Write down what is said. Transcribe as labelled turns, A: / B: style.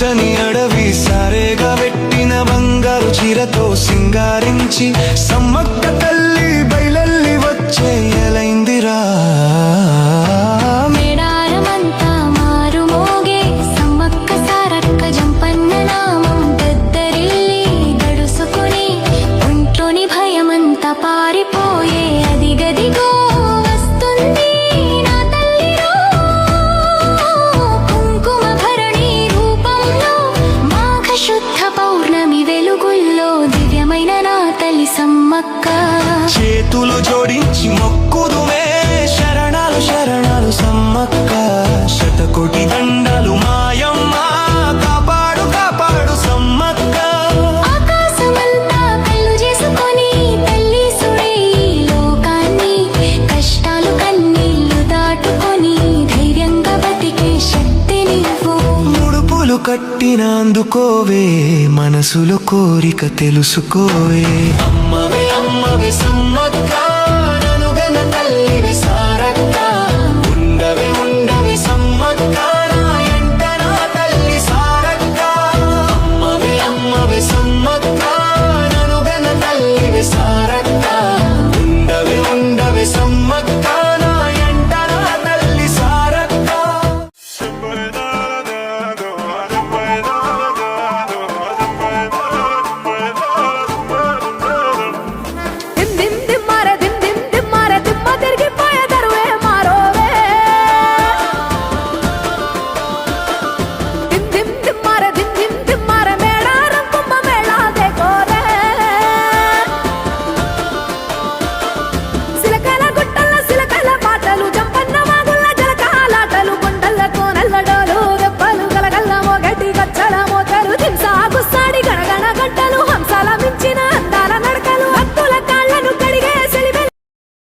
A: పచ్చని అడవి సారేగా పెట్టిన బంగారు చీరతో సింగారించి సమ్మక్క తల్లి బయలల్లి వచ్చే ఎలైందిరా.
B: మేడారమంతా మారుమోగే సమ్మక్క సారక్క జంపన్న నామం దద్దరిల్లి గడుసుకుని ఒంట్లోని భయమంతా పారిపోయే అదిగదిగో వస్తుంది నా తల్లిరో. కుంకుమ భరణి రూపంలో మాఘ శుద్ధ పౌర్ణమి వెలుగుల్లో దివ్యమైన నా తల్లి సమ్మక్క.
A: చేతులు జోడించి మొక్కుదుమే శరణాలు శరణాలు సమ్మక్క. శతకోటి దండాలు మాయమ్మ కాపాడు కాపాడు సమ్మక్క.
B: ఆకాశమంతా కళ్ళు చేసుకొని తల్లి సుడే ఈ లోకాన్ని కష్టాలు కన్నీళ్లు దాటుకొని ధైర్యంగా బతికే శక్తినివ్వు.
A: ముడుపులు కట్టిన అందుకోవే మనసులో కోరిక తెలుసుకోవే. అమ్మవే అమ్మవే సమ్మక్క